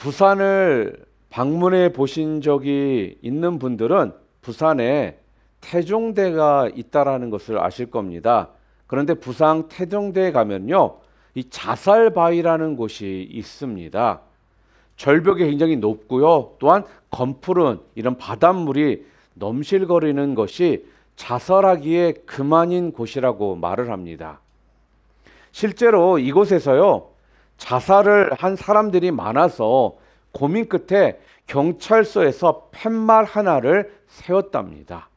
부산을 방문해 보신 적이 있는 분들은 부산에 태종대가 있다라는 것을 아실 겁니다. 그런데 부산 태종대에 가면요, 이 자살바위라는 곳이 있습니다. 절벽이 굉장히 높고요. 또한 검푸른 이런 바닷물이 넘실거리는 것이 자살하기에 그만인 곳이라고 말을 합니다. 실제로 이곳에서요, 자살을 한 사람들이 많아서 고민 끝에 경찰서에서 팻말 하나를 세웠답니다.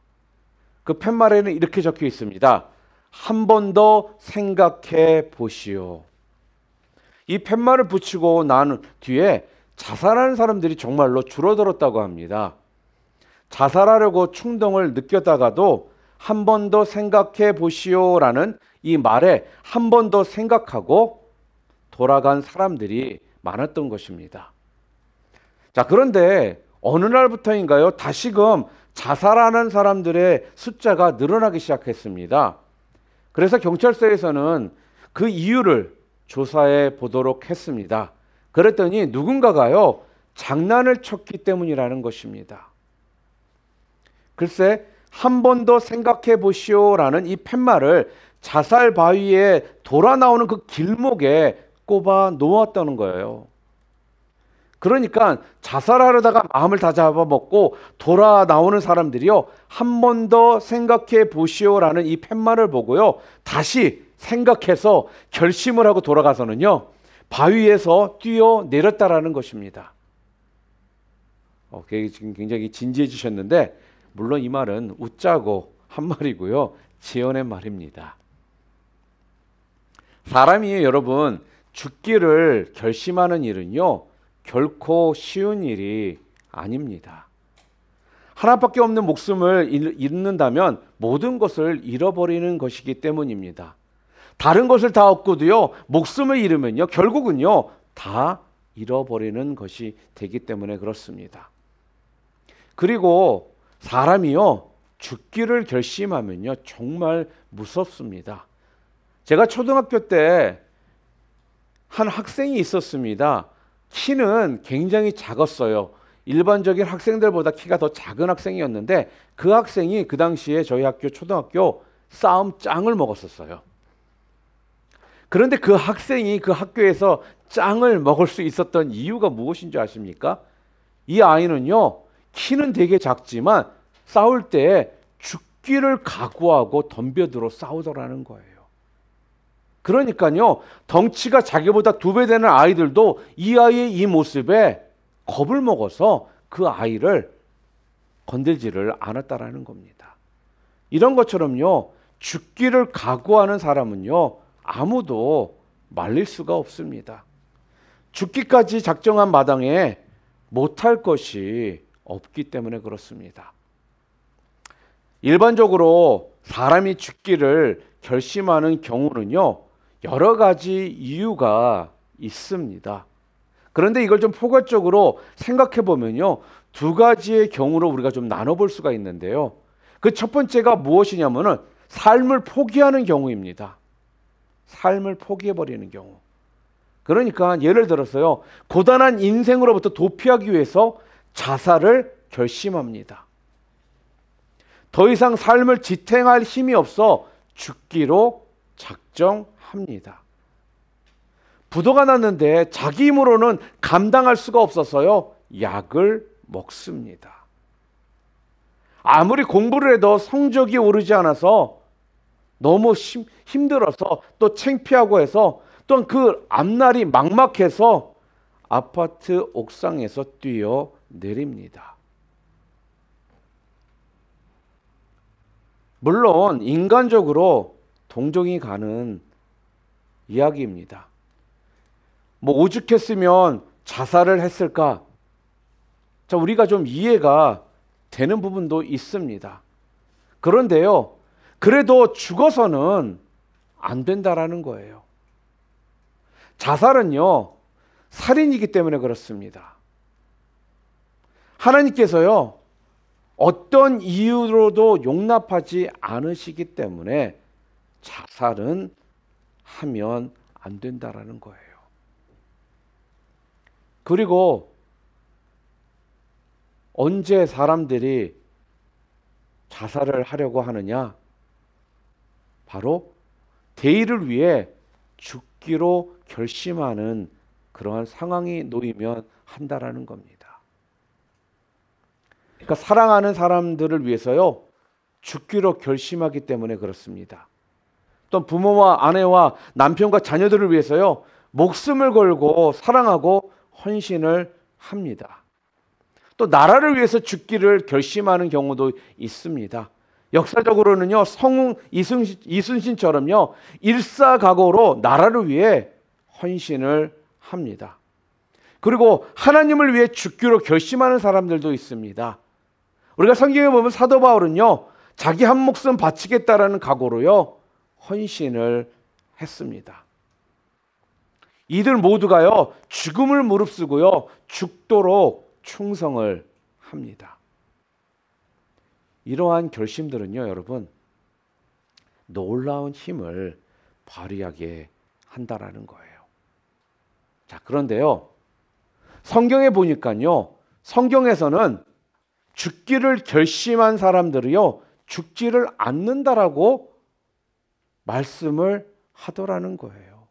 그 팻말에는 이렇게 적혀 있습니다. 한 번 더 생각해 보시오. 이 팻말을 붙이고 난 뒤에 자살하는 사람들이 정말로 줄어들었다고 합니다. 자살하려고 충동을 느꼈다가도 한 번 더 생각해 보시오라는 이 말에 한 번 더 생각하고 돌아간 사람들이 많았던 것입니다. 자, 그런데 어느 날부터인가요? 다시금 자살하는 사람들의 숫자가 늘어나기 시작했습니다. 그래서 경찰서에서는 그 이유를 조사해 보도록 했습니다. 그랬더니 누군가가요, 장난을 쳤기 때문이라는 것입니다. 글쎄, 한 번 더 생각해 보시오라는 이 팻말을 자살 바위에 돌아 나오는 그 길목에 꼽아 놓았다는 거예요. 그러니까 자살하려다가 마음을 다 잡아먹고 돌아 나오는 사람들이요, 한 번 더 생각해 보시오라는 이 팻말을 보고요, 다시 생각해서 결심을 하고 돌아가서는요, 바위에서 뛰어 내렸다라는 것입니다. 지금 굉장히 진지해지셨는데, 물론 이 말은 웃자고 한 말이고요, 지어낸 말입니다. 사람이 여러분 죽기를 결심하는 일은요, 결코 쉬운 일이 아닙니다. 하나밖에 없는 목숨을 잃는다면 모든 것을 잃어버리는 것이기 때문입니다. 다른 것을 다 얻고도요, 목숨을 잃으면요, 결국은요, 다 잃어버리는 것이 되기 때문에 그렇습니다. 그리고 사람이요, 죽기를 결심하면요, 정말 무섭습니다. 제가 초등학교 때 한 학생이 있었습니다. 키는 굉장히 작았어요. 일반적인 학생들보다 키가 더 작은 학생이었는데 그 학생이 그 당시에 저희 학교 초등학교 싸움 짱을 먹었었어요. 그런데 그 학생이 그 학교에서 짱을 먹을 수 있었던 이유가 무엇인 줄 아십니까? 이 아이는요, 키는 되게 작지만 싸울 때 죽기를 각오하고 덤벼들어 싸우더라는 거예요. 그러니까요, 덩치가 자기보다 2배 되는 아이들도 이 아이의 이 모습에 겁을 먹어서 그 아이를 건들지를 않았다라는 겁니다. 이런 것처럼요, 죽기를 각오하는 사람은요, 아무도 말릴 수가 없습니다. 죽기까지 작정한 마당에 못할 것이 없기 때문에 그렇습니다. 일반적으로 사람이 죽기를 결심하는 경우는요, 여러 가지 이유가 있습니다. 그런데 이걸 좀 포괄적으로 생각해 보면요, 2가지의 경우로 우리가 좀 나눠볼 수가 있는데요. 그 첫 번째가 무엇이냐면은 삶을 포기하는 경우입니다. 삶을 포기해버리는 경우. 그러니까 예를 들어서요, 고단한 인생으로부터 도피하기 위해서 자살을 결심합니다. 더 이상 삶을 지탱할 힘이 없어 죽기로 작정합니다. 부도가 났는데 자기 힘으로는 감당할 수가 없어서요, 약을 먹습니다. 아무리 공부를 해도 성적이 오르지 않아서 너무 힘들어서 또 창피하고 해서 또한 그 앞날이 막막해서 아파트 옥상에서 뛰어 내립니다. 물론 인간적으로 동정이 가는 이야기입니다. 오죽했으면 자살을 했을까? 자, 우리가 좀 이해가 되는 부분도 있습니다. 그런데요, 그래도 죽어서는 안 된다라는 거예요. 자살은요, 살인이기 때문에 그렇습니다. 하나님께서요, 어떤 이유로도 용납하지 않으시기 때문에 자살은 하면 안 된다라는 거예요. 그리고 언제 사람들이 자살을 하려고 하느냐? 바로 대의를 위해 죽기로 결심하는 그러한 상황이 놓이면 한다라는 겁니다. 그러니까 사랑하는 사람들을 위해서요, 죽기로 결심하기 때문에 그렇습니다. 또 부모와 아내와 남편과 자녀들을 위해서요, 목숨을 걸고 사랑하고 헌신을 합니다. 또 나라를 위해서 죽기를 결심하는 경우도 있습니다. 역사적으로는요, 성웅 이순신처럼요, 일사각오로 나라를 위해 헌신을 합니다. 그리고 하나님을 위해 죽기로 결심하는 사람들도 있습니다. 우리가 성경에 보면 사도 바울은요, 자기 한 목숨 바치겠다라는 각오로요, 헌신을 했습니다. 이들 모두가요, 죽음을 무릅쓰고요, 죽도록 충성을 합니다. 이러한 결심들은요, 여러분, 놀라운 힘을 발휘하게 한다라는 거예요. 자, 그런데요, 성경에 보니까요, 성경에서는 죽기를 결심한 사람들이요, 죽지를 않는다라고 말씀을 하더라는 거예요.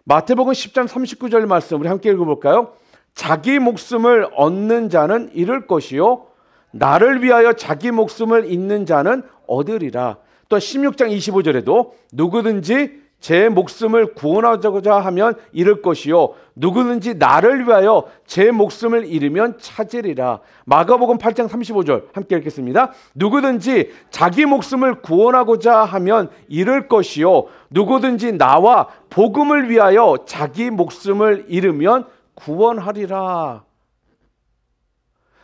마태복음 10장 39절 말씀 우리 함께 읽어볼까요? 자기 목숨을 얻는 자는 잃을 것이요, 나를 위하여 자기 목숨을 잃는 자는 얻으리라. 또 16장 25절에도 누구든지 제 목숨을 구원하고자 하면 잃을 것이요, 누구든지 나를 위하여 제 목숨을 잃으면 찾으리라. 마가복음 8장 35절 함께 읽겠습니다. 누구든지 자기 목숨을 구원하고자 하면 잃을 것이요, 누구든지 나와 복음을 위하여 자기 목숨을 잃으면 구원하리라.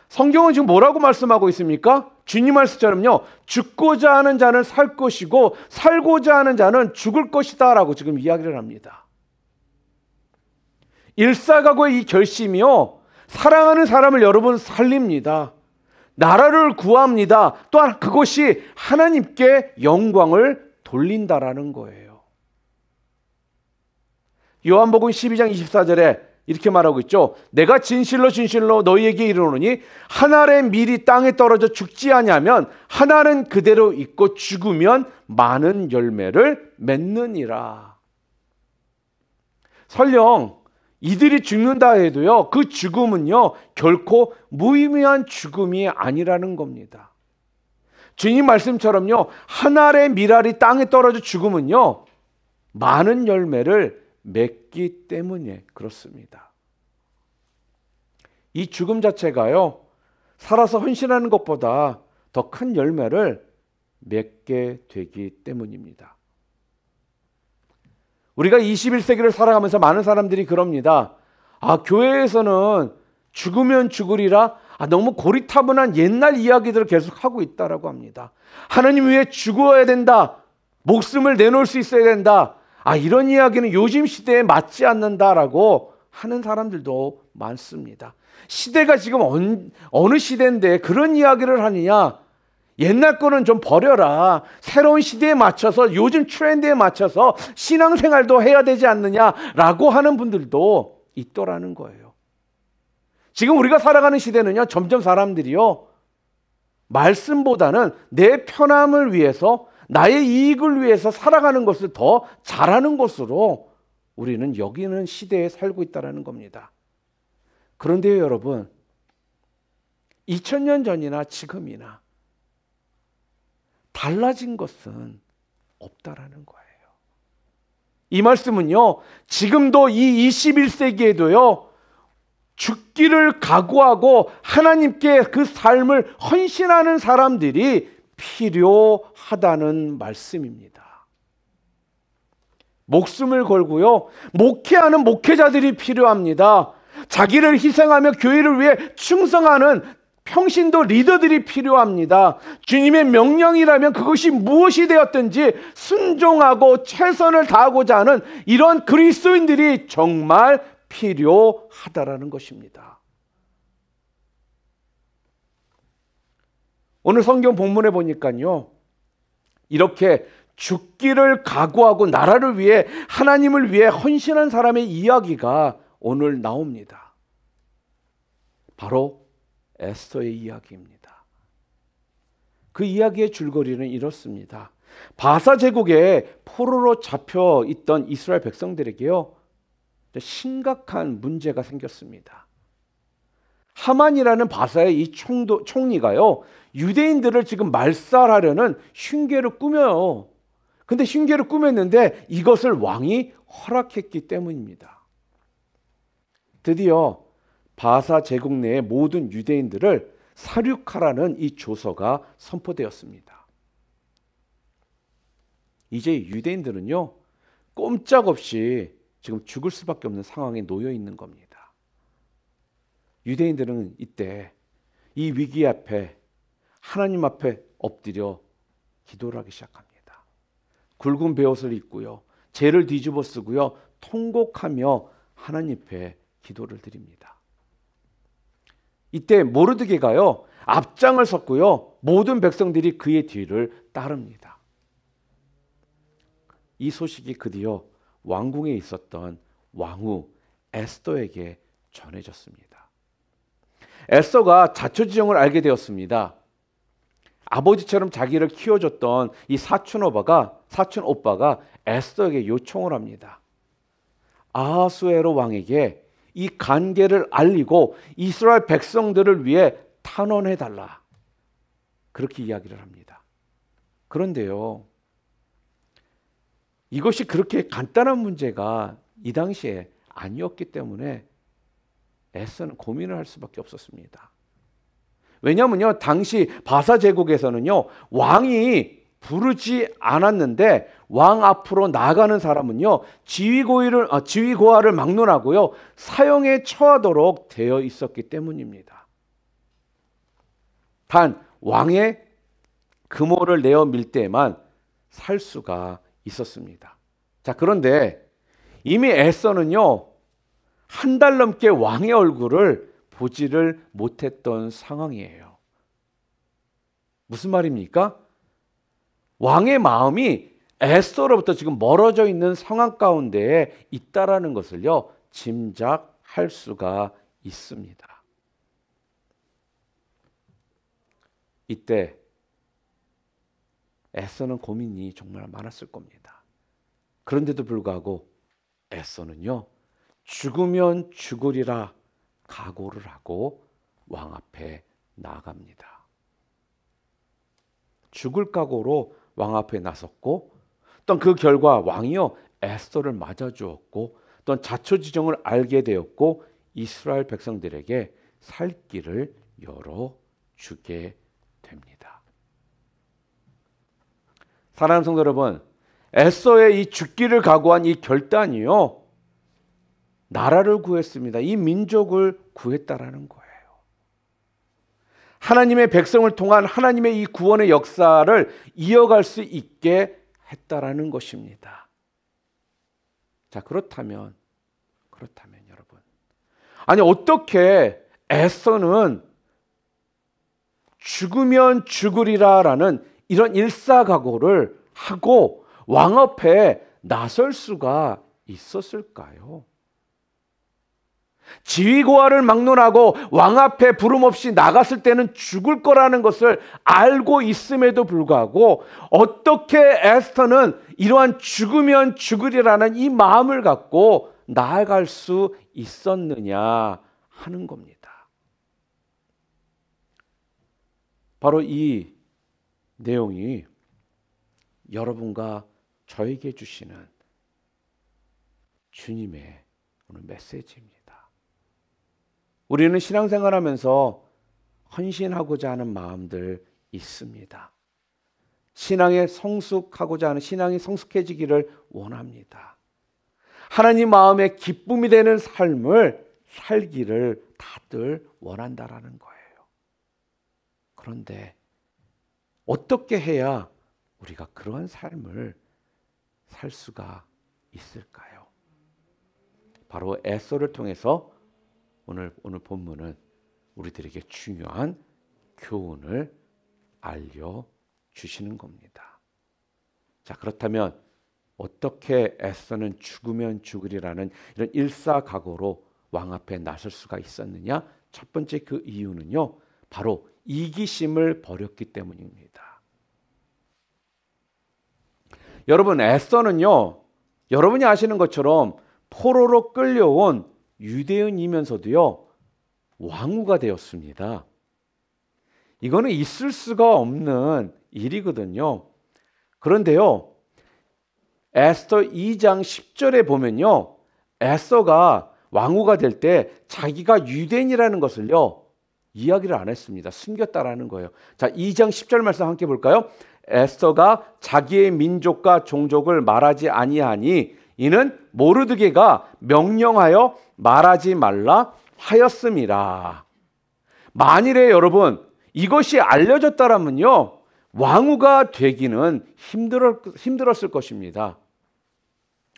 성경은 지금 뭐라고 말씀하고 있습니까? 주님 말씀처럼요, 죽고자 하는 자는 살 것이고 살고자 하는 자는 죽을 것이다 라고 지금 이야기를 합니다. 일사각오의 이 결심이요, 사랑하는 사람을 여러분 살립니다. 나라를 구합니다. 또한 그것이 하나님께 영광을 돌린다라는 거예요. 요한복음 12장 24절에 이렇게 말하고 있죠. 내가 진실로 진실로 너희에게 이르노니 한 알의 밀이 땅에 떨어져 죽지 아니하면 한 알은 그대로 있고 죽으면 많은 열매를 맺느니라. 설령 이들이 죽는다 해도요, 그 죽음은요, 결코 무의미한 죽음이 아니라는 겁니다. 주님 말씀처럼요, 한 알의 밀알이 땅에 떨어져 죽음은요, 많은 열매를 맺기 때문에 그렇습니다. 이 죽음 자체가요, 살아서 헌신하는 것보다 더 큰 열매를 맺게 되기 때문입니다. 우리가 21세기를 살아가면서 많은 사람들이 그럽니다. 교회에서는 죽으면 죽으리라, 너무 고리타분한 옛날 이야기들을 계속하고 있다라고 합니다. 하나님 위해 죽어야 된다, 목숨을 내놓을 수 있어야 된다, 이런 이야기는 요즘 시대에 맞지 않는다라고 하는 사람들도 많습니다. 시대가 지금 어느 시대인데 그런 이야기를 하느냐? 옛날 거는 좀 버려라. 새로운 시대에 맞춰서, 요즘 트렌드에 맞춰서 신앙생활도 해야 되지 않느냐라고 하는 분들도 있더라는 거예요. 지금 우리가 살아가는 시대는요, 점점 사람들이요, 말씀보다는 내 편함을 위해서, 나의 이익을 위해서 살아가는 것을 더 잘하는 것으로 우리는 여기는 시대에 살고 있다는 겁니다. 그런데요, 여러분, 2000년 전이나 지금이나 달라진 것은 없다라는 거예요. 이 말씀은요, 지금도 이 21세기에도요, 죽기를 각오하고 하나님께 그 삶을 헌신하는 사람들이 필요하다는 말씀입니다. 목숨을 걸고요, 목회하는 목회자들이 필요합니다. 자기를 희생하며 교회를 위해 충성하는 평신도 리더들이 필요합니다. 주님의 명령이라면 그것이 무엇이 되었든지 순종하고 최선을 다하고자 하는 이런 그리스도인들이 정말 필요하다라는 것입니다. 오늘 성경 본문에 보니까요, 이렇게 죽기를 각오하고 나라를 위해, 하나님을 위해 헌신한 사람의 이야기가 오늘 나옵니다. 바로 에스더의 이야기입니다. 그 이야기의 줄거리는 이렇습니다. 바사 제국에 포로로 잡혀 있던 이스라엘 백성들에게요, 심각한 문제가 생겼습니다. 하만이라는 바사의 이 총리가요, 유대인들을 지금 말살하려는 흉계를 꾸며요. 근데 흉계를 꾸몄는데 이것을 왕이 허락했기 때문입니다. 드디어 바사 제국 내의 모든 유대인들을 살육하라는 이 조서가 선포되었습니다. 이제 유대인들은요, 꼼짝없이 지금 죽을 수밖에 없는 상황에 놓여 있는 겁니다. 유대인들은 이때 이 위기 앞에 하나님 앞에 엎드려 기도를 하기 시작합니다. 굵은 베옷을 입고요, 죄를 뒤집어 쓰고요, 통곡하며 하나님 앞에 기도를 드립니다. 이때 모르드게가요, 앞장을 섰고요, 모든 백성들이 그의 뒤를 따릅니다. 이 소식이 드디어 왕궁에 있었던 왕후 에스더에게 전해졌습니다. 에스더가 자초지종을 알게 되었습니다. 아버지처럼 자기를 키워줬던 이 사촌 오빠가 에스더에게 요청을 합니다. 아하수에로 왕에게 이 관계를 알리고 이스라엘 백성들을 위해 탄원해달라, 그렇게 이야기를 합니다. 그런데요, 이것이 그렇게 간단한 문제가 이 당시에 아니었기 때문에 에스더는 고민을 할 수밖에 없었습니다. 왜냐하면요, 당시 바사 제국에서는요, 왕이 부르지 않았는데 왕 앞으로 나가는 사람은요, 지위고하를 막론하고요, 사형에 처하도록 되어 있었기 때문입니다. 단 왕의 금호를 내어 밀 때만 살 수가 있었습니다. 자, 그런데 이미 에스더는요, 한 달 넘게 왕의 얼굴을 보지를 못했던 상황이에요. 무슨 말입니까? 왕의 마음이 에스더로부터 지금 멀어져 있는 상황 가운데에 있다라는 것을요, 짐작할 수가 있습니다. 이때 에스더는 고민이 정말 많았을 겁니다. 그런데도 불구하고 에스더는요, 죽으면 죽으리라 각오를 하고 왕 앞에 나갑니다. 죽을 각오로 왕 앞에 나섰고, 또 그 결과 왕이요, 에스더를 맞아주었고, 또 자초지종을 알게 되었고, 이스라엘 백성들에게 살 길을 열어주게 됩니다. 사랑하는 성도 여러분, 에스더의 이 죽기를 각오한 이 결단이요, 나라를 구했습니다. 이 민족을 구했다라는 거예요. 하나님의 백성을 통한 하나님의 이 구원의 역사를 이어갈 수 있게 했다라는 것입니다. 자, 그렇다면 여러분, 아니 어떻게 에스더는 죽으면 죽으리라라는 이런 일사각오를 하고 왕 앞에 나설 수가 있었을까요? 지위고하를 막론하고 왕 앞에 부름 없이 나갔을 때는 죽을 거라는 것을 알고 있음에도 불구하고 어떻게 에스더는 이러한 죽으면 죽으리라는 이 마음을 갖고 나아갈 수 있었느냐 하는 겁니다. 바로 이 내용이 여러분과 저에게 주시는 주님의 오늘 메시지입니다. 우리는 신앙생활하면서 헌신하고자 하는 마음들 있습니다. 신앙에 성숙하고자 하는, 신앙이 성숙해지기를 원합니다. 하나님 마음에 기쁨이 되는 삶을 살기를 다들 원한다라는 거예요. 그런데 어떻게 해야 우리가 그러한 삶을 살 수가 있을까요? 바로 에스더를 통해서 오늘 본문은 우리들에게 중요한 교훈을 알려주시는 겁니다. 자, 그렇다면 어떻게 에스더는 죽으면 죽으리라는 이런 일사각오로 왕 앞에 나설 수가 있었느냐? 첫 번째 그 이유는요, 바로 이기심을 버렸기 때문입니다. 여러분, 에스더는요, 여러분이 아시는 것처럼 포로로 끌려온 유대인이면서도요, 왕후가 되었습니다. 이거는 있을 수가 없는 일이거든요. 그런데요, 에스더 2장 10절에 보면요, 에스더가 왕후가 될 때 자기가 유대인이라는 것을요, 이야기를 안 했습니다. 숨겼다라는 거예요. 자, 2장 10절 말씀 함께 볼까요? 에스더가 자기의 민족과 종족을 말하지 아니하니 이는 모르드게가 명령하여 말하지 말라 하였음이라. 만일에 여러분 이것이 알려졌다라면요, 왕후가 되기는 힘들었을 것입니다.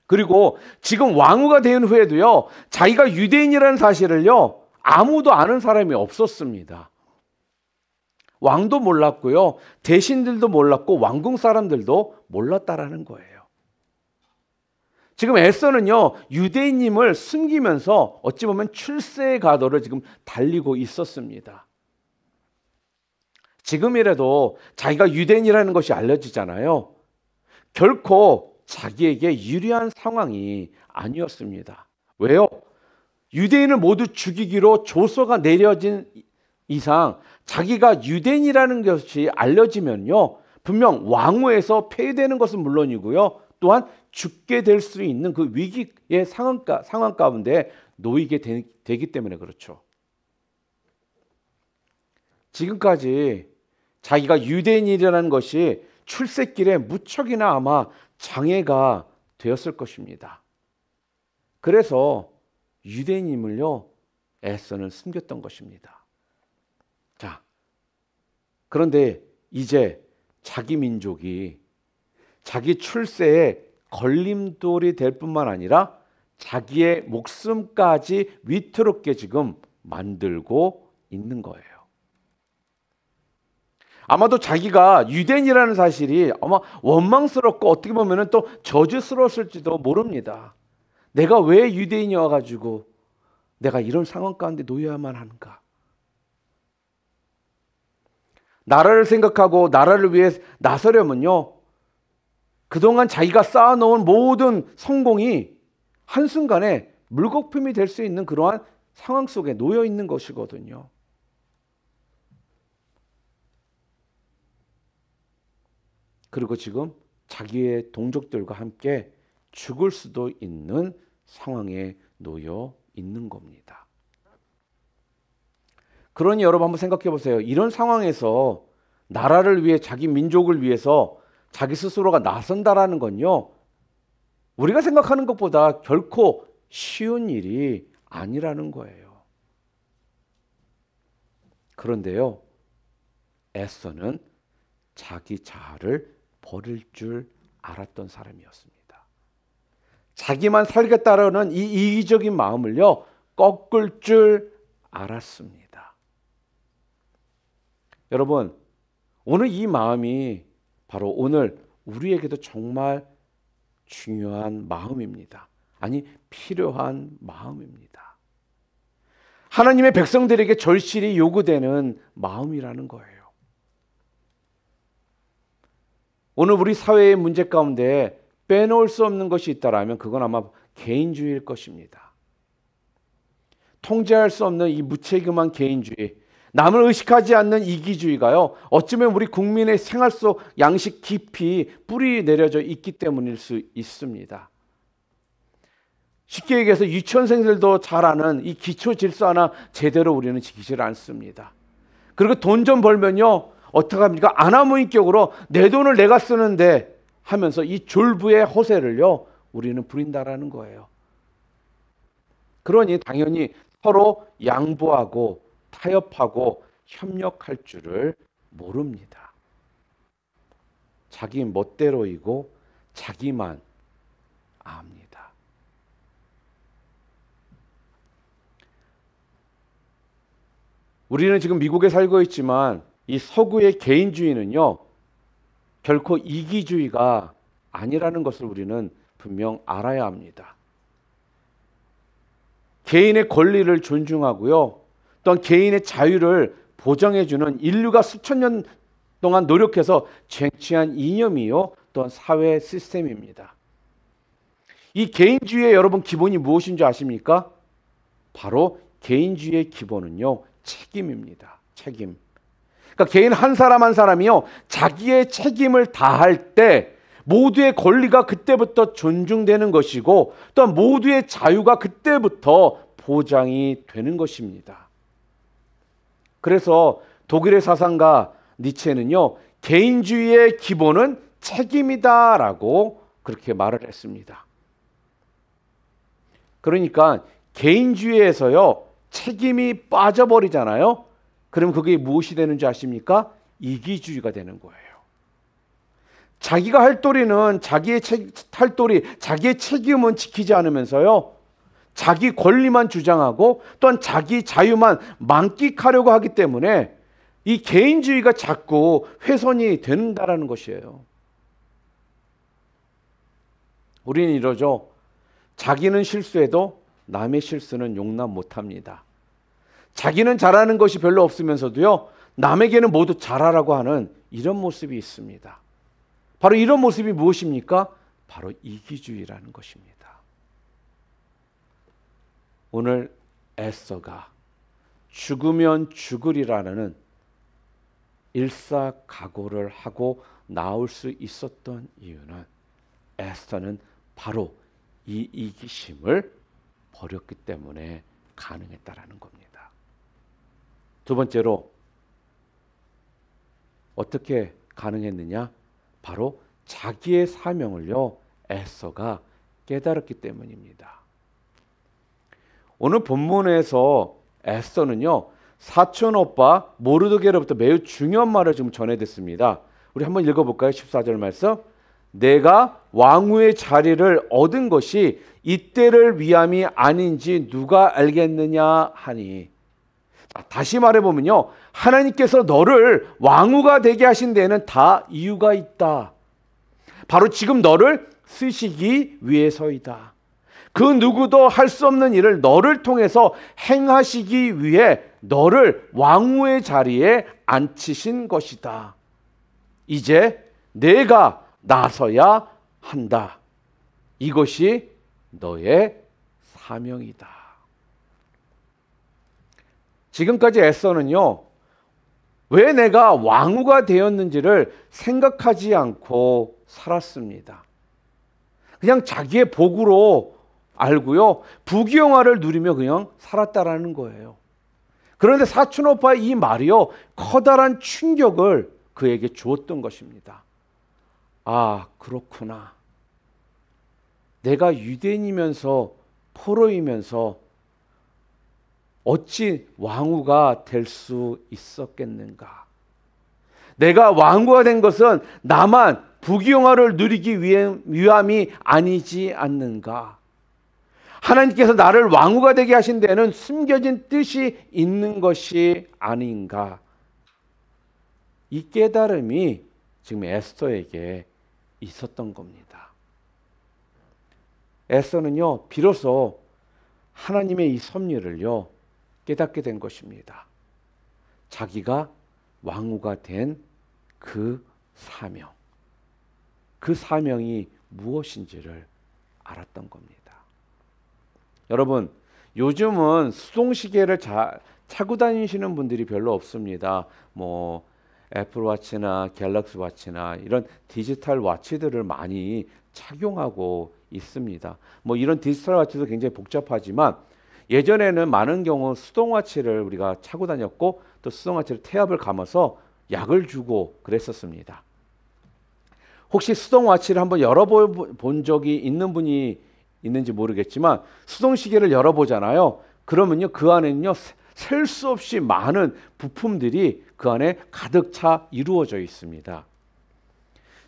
그리고 지금 왕후가 된 후에도요, 자기가 유대인이라는 사실을요, 아무도 아는 사람이 없었습니다. 왕도 몰랐고요, 대신들도 몰랐고 왕궁 사람들도 몰랐다라는 거예요. 지금 에스더는요, 유대인임을 숨기면서 어찌 보면 출세의 가도를 지금 달리고 있었습니다. 지금이라도 자기가 유대인이라는 것이 알려지잖아요. 결코 자기에게 유리한 상황이 아니었습니다. 왜요? 유대인을 모두 죽이기로 조서가 내려진 이상 자기가 유대인이라는 것이 알려지면요, 분명 왕후에서 폐위되는 것은 물론이고요, 또한 죽게 될 수 있는 그 위기의 상황 가운데 놓이게 되기 때문에 그렇죠. 지금까지 자기가 유대인이라는 것이 출세길에 무척이나 아마 장애가 되었을 것입니다. 그래서 유대인임을요, 에스더는 숨겼던 것입니다. 자, 그런데 이제 자기 민족이 자기 출세에 걸림돌이 될 뿐만 아니라 자기의 목숨까지 위태롭게 지금 만들고 있는 거예요. 아마도 자기가 유대인이라는 사실이 아마 원망스럽고 어떻게 보면 또 저주스러웠을지도 모릅니다. 내가 왜 유대인이어가지고 내가 이런 상황 가운데 놓여야만 하는가? 나라를 생각하고 나라를 위해 나서려면요, 그동안 자기가 쌓아놓은 모든 성공이 한순간에 물거품이 될 수 있는 그러한 상황 속에 놓여 있는 것이거든요. 그리고 지금 자기의 동족들과 함께 죽을 수도 있는 상황에 놓여 있는 겁니다. 그러니 여러분 한번 생각해 보세요. 이런 상황에서 나라를 위해, 자기 민족을 위해서 자기 스스로가 나선다라는 건요, 우리가 생각하는 것보다 결코 쉬운 일이 아니라는 거예요. 그런데요, 에스더는 자기 자아를 버릴 줄 알았던 사람이었습니다. 자기만 살겠다라는 이 이기적인 마음을요, 꺾을 줄 알았습니다. 여러분, 오늘 이 마음이 바로 오늘 우리에게도 정말 중요한 마음입니다. 아니, 필요한 마음입니다. 하나님의 백성들에게 절실히 요구되는 마음이라는 거예요. 오늘 우리 사회의 문제 가운데 빼놓을 수 없는 것이 있다라면 그건 아마 개인주의일 것입니다. 통제할 수 없는 이 무책임한 개인주의, 남을 의식하지 않는 이기주의가요, 어쩌면 우리 국민의 생활 속 양식 깊이 뿌리 내려져 있기 때문일 수 있습니다. 쉽게 얘기해서 유치원생들도 잘 아는 이 기초 질서 하나 제대로 우리는 지키질 않습니다. 그리고 돈 좀 벌면요, 어떡합니까? 아나무인격으로 내 돈을 내가 쓰는데 하면서 이 졸부의 허세를요, 우리는 부린다라는 거예요. 그러니 당연히 서로 양보하고 타협하고 협력할 줄을 모릅니다. 자기 멋대로이고 자기만 압니다. 우리는 지금 미국에 살고 있지만 이 서구의 개인주의는요, 결코 이기주의가 아니라는 것을 우리는 분명 알아야 합니다. 개인의 권리를 존중하고요, 또한 개인의 자유를 보장해주는 인류가 수천 년 동안 노력해서 쟁취한 이념이요 또한 사회 시스템입니다. 이 개인주의의 여러분 기본이 무엇인 줄 아십니까? 바로 개인주의의 기본은요 책임입니다. 책임. 그러니까 개인 한 사람 한 사람이요 자기의 책임을 다할 때 모두의 권리가 그때부터 존중되는 것이고 또한 모두의 자유가 그때부터 보장이 되는 것입니다. 그래서 독일의 사상가 니체는요 개인주의의 기본은 책임이다라고 그렇게 말을 했습니다. 그러니까 개인주의에서요 책임이 빠져버리잖아요. 그럼 그게 무엇이 되는 줄 아십니까? 이기주의가 되는 거예요. 자기가 할 도리는 자기의 책임은 지키지 않으면서요 자기 권리만 주장하고 또한 자기 자유만 만끽하려고 하기 때문에 이 개인주의가 자꾸 훼손이 된다라는 것이에요. 우리는 이러죠. 자기는 실수해도 남의 실수는 용납 못합니다. 자기는 잘하는 것이 별로 없으면서도요 남에게는 모두 잘하라고 하는 이런 모습이 있습니다. 바로 이런 모습이 무엇입니까? 바로 이기주의라는 것입니다. 오늘 에스더가 죽으면 죽으리라는 일사각오를 하고 나올 수 있었던 이유는 에스더는 바로 이 이기심을 버렸기 때문에 가능했다라는 겁니다. 두 번째로 어떻게 가능했느냐? 바로 자기의 사명을요 에스더가 깨달았기 때문입니다. 오늘 본문에서 에스더는요 사촌 오빠 모르드게로부터 매우 중요한 말을 좀 전해듣습니다. 우리 한번 읽어볼까요? 14절 말씀. 내가 왕후의 자리를 얻은 것이 이때를 위함이 아닌지 누가 알겠느냐 하니. 다시 말해보면요 하나님께서 너를 왕후가 되게 하신 데에는 다 이유가 있다. 바로 지금 너를 쓰시기 위해서이다. 그 누구도 할 수 없는 일을 너를 통해서 행하시기 위해 너를 왕후의 자리에 앉히신 것이다. 이제 내가 나서야 한다. 이것이 너의 사명이다. 지금까지 에스더는요 왜 내가 왕후가 되었는지를 생각하지 않고 살았습니다. 그냥 자기의 복으로 알고요 부귀영화를 누리며 그냥 살았다라는 거예요. 그런데 사촌오빠의 이 말이요 커다란 충격을 그에게 주었던 것입니다. 아 그렇구나. 내가 유대인이면서 포로이면서 어찌 왕후가 될 수 있었겠는가. 내가 왕후가 된 것은 나만 부귀영화를 누리기 위함이 아니지 않는가. 하나님께서 나를 왕후가 되게 하신 데는 숨겨진 뜻이 있는 것이 아닌가. 이 깨달음이 지금 에스더에게 있었던 겁니다. 에스더는요 비로소 하나님의 이 섭리를요 깨닫게 된 것입니다. 자기가 왕후가 된 그 사명, 그 사명이 무엇인지를 알았던 겁니다. 여러분 요즘은 수동시계를 차고 다니시는 분들이 별로 없습니다. 뭐 애플워치나 갤럭시 워치나 이런 디지털 워치들을 많이 착용하고 있습니다. 뭐 이런 디지털 워치도 굉장히 복잡하지만 예전에는 많은 경우 수동워치를 우리가 차고 다녔고 또 수동워치를 태압을 감아서 약을 주고 그랬었습니다. 혹시 수동워치를 한번 열어본 적이 있는 분이 있는지 모르겠지만 수동시계를 열어보잖아요. 그러면요 그 안에는요 셀 수 없이 많은 부품들이 그 안에 가득 차 이루어져 있습니다.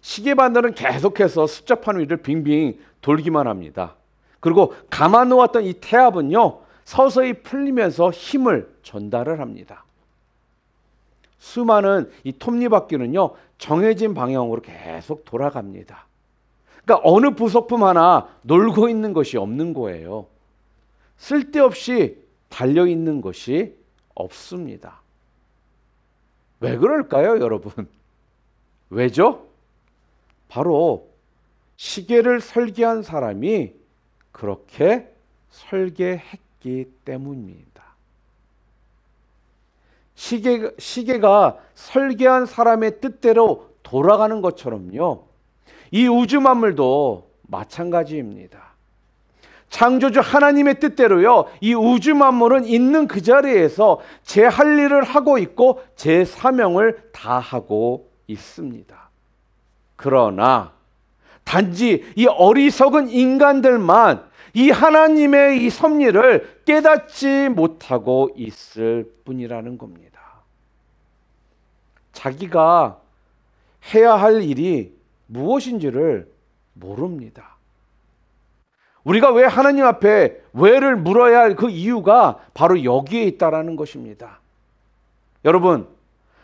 시계 반들은 계속해서 숫자판 위를 빙빙 돌기만 합니다. 그리고 감아 놓았던 이 태압은요 서서히 풀리면서 힘을 전달을 합니다. 수많은 이 톱니바퀴는요 정해진 방향으로 계속 돌아갑니다. 그러니까 어느 부속품 하나 놀고 있는 것이 없는 거예요. 쓸데없이 달려있는 것이 없습니다. 왜 그럴까요, 여러분? 왜죠? 바로 시계를 설계한 사람이 그렇게 설계했기 때문입니다. 시계가 설계한 사람의 뜻대로 돌아가는 것처럼요, 이 우주 만물도 마찬가지입니다. 창조주 하나님의 뜻대로요, 이 우주 만물은 있는 그 자리에서 제 할 일을 하고 있고 제 사명을 다하고 있습니다. 그러나 단지 이 어리석은 인간들만 이 하나님의 이 섭리를 깨닫지 못하고 있을 뿐이라는 겁니다. 자기가 해야 할 일이 무엇인지를 모릅니다. 우리가 왜 하나님 앞에 왜를 물어야 할 그 이유가 바로 여기에 있다라는 것입니다. 여러분,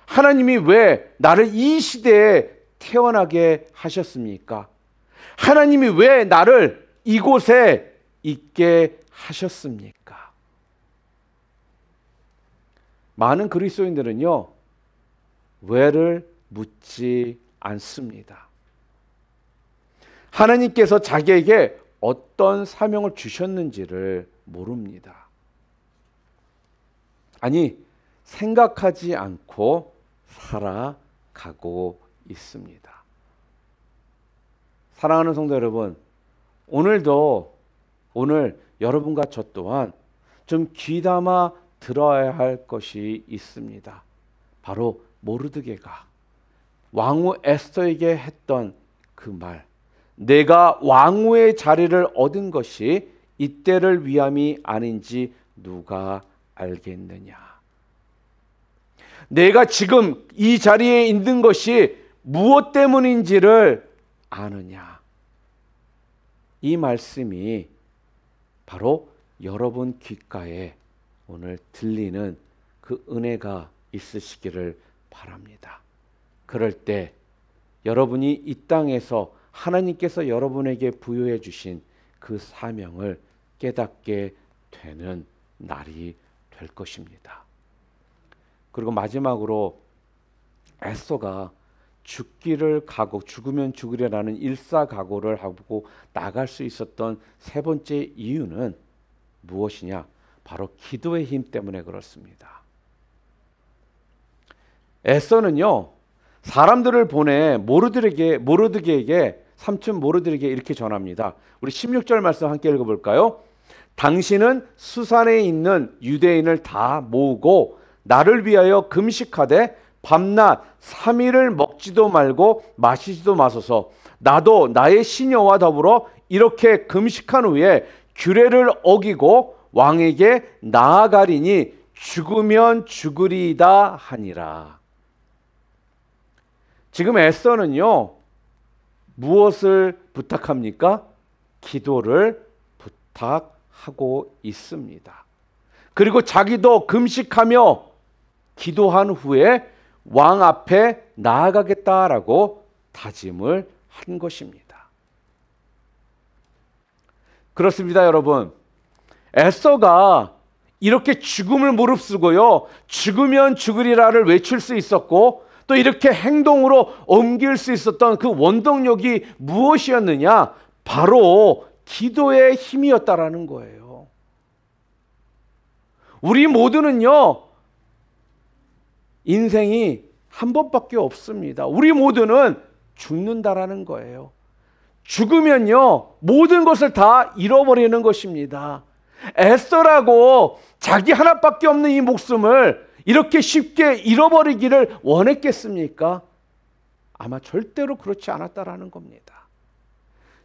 하나님이 왜 나를 이 시대에 태어나게 하셨습니까? 하나님이 왜 나를 이곳에 있게 하셨습니까? 많은 그리스도인들은요, 왜를 묻지 않습니다. 하나님께서 자기에게 어떤 사명을 주셨는지를 모릅니다. 아니, 생각하지 않고 살아가고 있습니다. 사랑하는 성도 여러분, 오늘 여러분과 저 또한 좀 귀담아 들어야 할 것이 있습니다. 바로 모르드게가 왕후 에스더에게 했던 그 말, 내가 왕후의 자리를 얻은 것이 이때를 위함이 아닌지 누가 알겠느냐. 내가 지금 이 자리에 있는 것이 무엇 때문인지를 아느냐. 이 말씀이 바로 여러분 귓가에 오늘 들리는 그 은혜가 있으시기를 바랍니다. 그럴 때 여러분이 이 땅에서 하나님께서 여러분에게 부여해 주신 그 사명을 깨닫게 되는 날이 될 것입니다. 그리고 마지막으로 에스더가 죽으면 죽으리라는 일사각오를 하고 나갈 수 있었던 세 번째 이유는 무엇이냐? 바로 기도의 힘 때문에 그렇습니다. 에스더는요, 사람들을 보내 모르드게에게, 삼촌 모르드게에게 이렇게 전합니다. 우리 16절 말씀 함께 읽어볼까요? 당신은 수산에 있는 유대인을 다 모으고 나를 위하여 금식하되 밤낮 3일을 먹지도 말고 마시지도 마소서. 나도 나의 시녀와 더불어 이렇게 금식한 후에 규례를 어기고 왕에게 나아가리니 죽으면 죽으리이다 하니라. 지금 에스더는요, 무엇을 부탁합니까? 기도를 부탁하고 있습니다. 그리고 자기도 금식하며 기도한 후에 왕 앞에 나아가겠다라고 다짐을 한 것입니다. 그렇습니다, 여러분. 에스더가 이렇게 죽음을 무릅쓰고요, 죽으면 죽으리라를 외칠 수 있었고, 또 이렇게 행동으로 옮길 수 있었던 그 원동력이 무엇이었느냐? 바로 기도의 힘이었다라는 거예요. 우리 모두는요, 인생이 한 번밖에 없습니다. 우리 모두는 죽는다라는 거예요. 죽으면요, 모든 것을 다 잃어버리는 것입니다. 에스더라고 자기 하나밖에 없는 이 목숨을 이렇게 쉽게 잃어버리기를 원했겠습니까? 아마 절대로 그렇지 않았다라는 겁니다.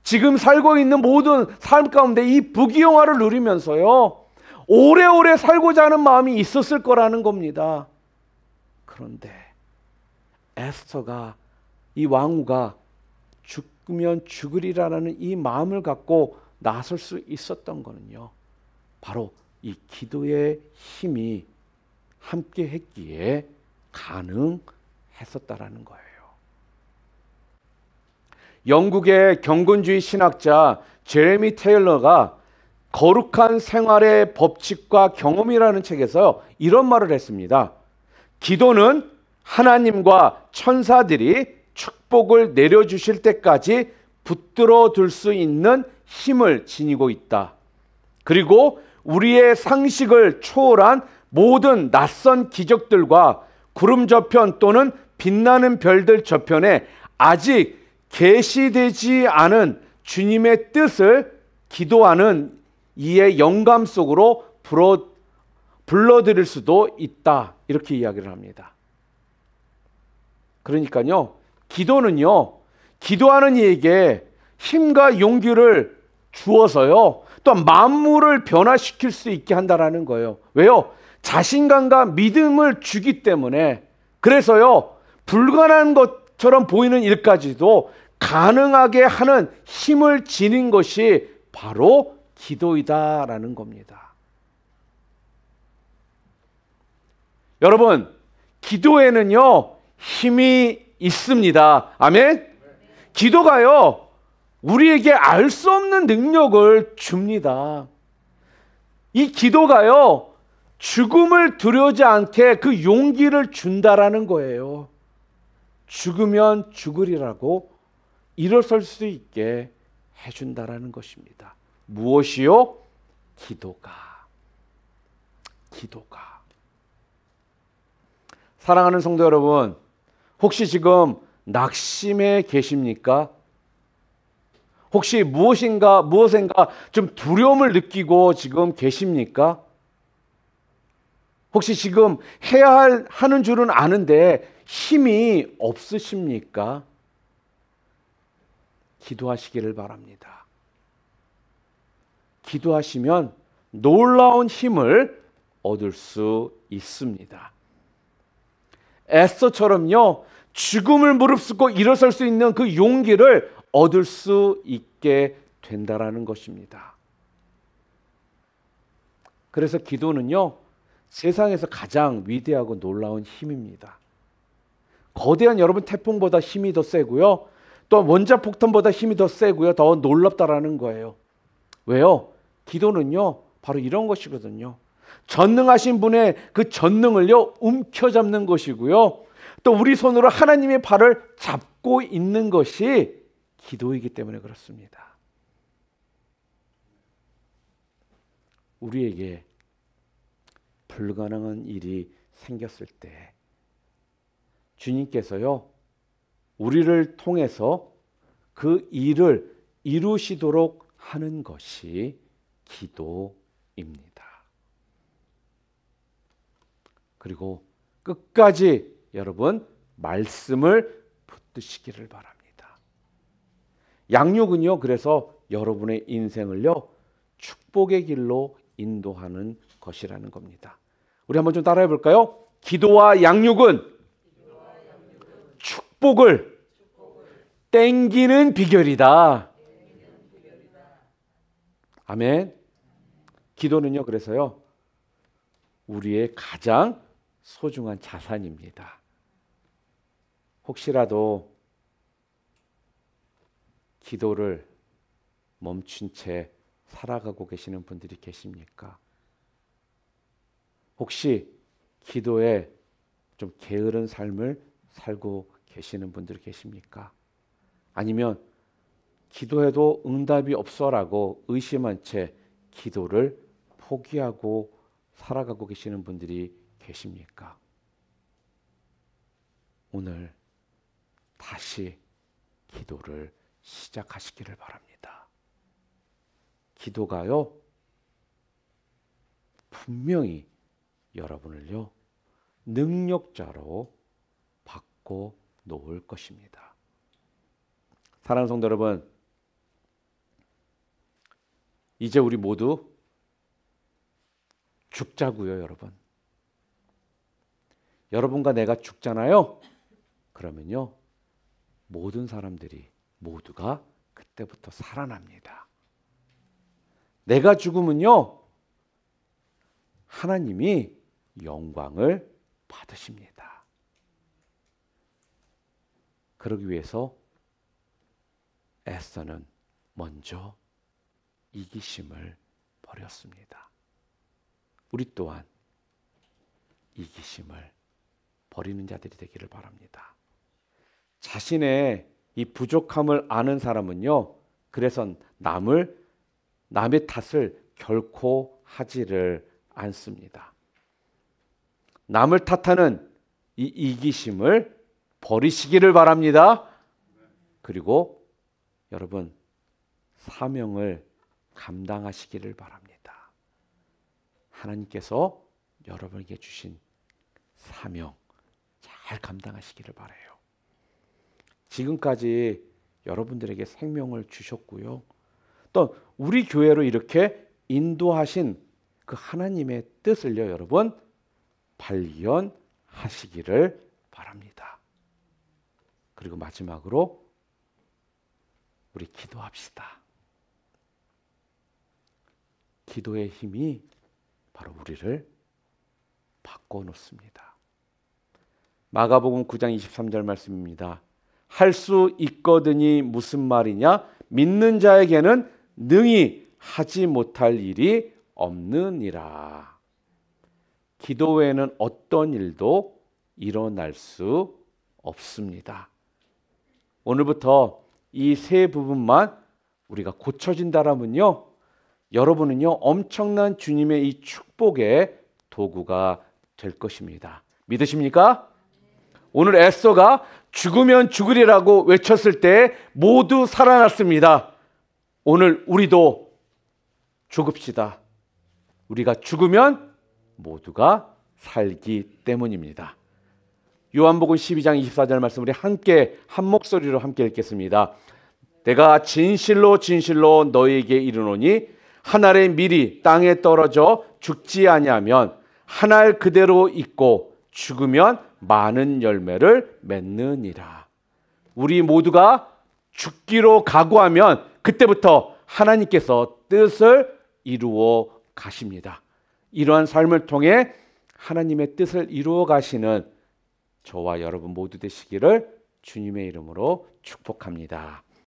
지금 살고 있는 모든 삶 가운데 이 부귀영화를 누리면서요, 오래오래 살고자 하는 마음이 있었을 거라는 겁니다. 그런데 에스더가, 이 왕후가 죽으면 죽으리라는 이 마음을 갖고 나설 수 있었던 거는요, 바로 이 기도의 힘이 함께 했기에 가능했었다라는 거예요. 영국의 경건주의 신학자 제레미 테일러가 거룩한 생활의 법칙과 경험이라는 책에서 이런 말을 했습니다. 기도는 하나님과 천사들이 축복을 내려주실 때까지 붙들어 둘 수 있는 힘을 지니고 있다. 그리고 우리의 상식을 초월한 모든 낯선 기적들과 구름 저편 또는 빛나는 별들 저편에 아직 계시되지 않은 주님의 뜻을 기도하는 이의 영감 속으로 불러들일 수도 있다. 이렇게 이야기를 합니다. 그러니까요, 기도는요, 기도하는 이에게 힘과 용기를 주어서요, 또 만물을 변화시킬 수 있게 한다라는 거예요. 왜요? 자신감과 믿음을 주기 때문에. 그래서요, 불가능한 것처럼 보이는 일까지도 가능하게 하는 힘을 지닌 것이 바로 기도이다라는 겁니다. 여러분, 기도에는요, 힘이 있습니다. 아멘? 기도가요, 우리에게 알 수 없는 능력을 줍니다. 이 기도가요, 죽음을 두려워하지 않게 그 용기를 준다라는 거예요. 죽으면 죽으리라고 일어설 수 있게 해준다라는 것입니다. 무엇이요? 기도가. 사랑하는 성도 여러분, 혹시 지금 낙심해 계십니까? 혹시 무엇인가 좀 두려움을 느끼고 지금 계십니까? 혹시 지금 하는 줄은 아는데 힘이 없으십니까? 기도하시기를 바랍니다. 기도하시면 놀라운 힘을 얻을 수 있습니다. 에스더처럼요, 죽음을 무릅쓰고 일어설 수 있는 그 용기를 얻을 수 있게 된다라는 것입니다. 그래서 기도는요, 세상에서 가장 위대하고 놀라운 힘입니다. 거대한 여러분 태풍보다 힘이 더 세고요, 또 원자폭탄보다 힘이 더 세고요, 더 놀랍다라는 거예요. 왜요? 기도는요, 바로 이런 것이거든요. 전능하신 분의 그 전능을요, 움켜잡는 것이고요, 또 우리 손으로 하나님의 발을 잡고 있는 것이 기도이기 때문에 그렇습니다. 우리에게 불가능한 일이 생겼을 때 주님께서요, 우리를 통해서 그 일을 이루시도록 하는 것이 기도입니다. 그리고 끝까지 여러분 말씀을 붙드시기를 바랍니다. 양육은요, 그래서 여러분의 인생을요, 축복의 길로 인도하는 것이라는 겁니다. 우리 한번 좀 따라해 볼까요? 기도와 양육은 축복을 땡기는 비결이다. 아멘. 기도는요, 그래서요, 우리의 가장 소중한 자산입니다. 혹시라도 기도를 멈춘 채 살아가고 계시는 분들이 계십니까? 혹시 기도에 좀 게으른 삶을 살고 계시는 분들이 계십니까? 아니면 기도해도 응답이 없어라고 의심한 채 기도를 포기하고 살아가고 계시는 분들이 계십니까? 오늘 다시 기도를 시작하시기를 바랍니다. 기도가요, 분명히 여러분을요, 능력자로 바꿔 놓을 것입니다. 사랑하는 성도 여러분, 이제 우리 모두 죽자고요, 여러분. 여러분과 내가 죽잖아요. 그러면요, 모든 사람들이 모두가 그때부터 살아납니다. 내가 죽으면요, 하나님이 영광을 받으십니다. 그러기 위해서 에스더는 먼저 이기심을 버렸습니다. 우리 또한 이기심을 버리는 자들이 되기를 바랍니다. 자신의 이 부족함을 아는 사람은요, 그래서 남의 탓을 결코 하지를 않습니다. 남을 탓하는 이 이기심을 버리시기를 바랍니다. 그리고 여러분, 사명을 감당하시기를 바랍니다. 하나님께서 여러분에게 주신 사명 잘 감당하시기를 바라요. 지금까지 여러분들에게 생명을 주셨고요. 또 우리 교회로 이렇게 인도하신 그 하나님의 뜻을요, 여러분 발견하시기를 바랍니다. 그리고 마지막으로 우리 기도합시다. 기도의 힘이 바로 우리를 바꿔놓습니다. 마가복음 9장 23절 말씀입니다. 할 수 있거든이 무슨 말이냐? 믿는 자에게는 능히 하지 못할 일이 없느니라. 기도 외에는 어떤 일도 일어날 수 없습니다. 오늘부터 이 세 부분만 우리가 고쳐진다라면요, 여러분은요 엄청난 주님의 이 축복의 도구가 될 것입니다. 믿으십니까? 오늘 에스더가 죽으면 죽으리라고 외쳤을 때 모두 살아났습니다. 오늘 우리도 죽읍시다. 우리가 죽으면 모두가 살기 때문입니다. 요한복음 12장 24절 말씀 우리 함께 한 목소리로 함께 읽겠습니다. 내가 진실로 진실로 너희에게 이르노니 한 알의 밀이 땅에 떨어져 죽지 아니하면 한 알 그대로 있고 죽으면 많은 열매를 맺느니라. 우리 모두가 죽기로 각오하면 그때부터 하나님께서 뜻을 이루어 가십니다. 이러한 삶을 통해 하나님의 뜻을 이루어 가시는 저와 여러분 모두 되시기를 주님의 이름으로 축복합니다.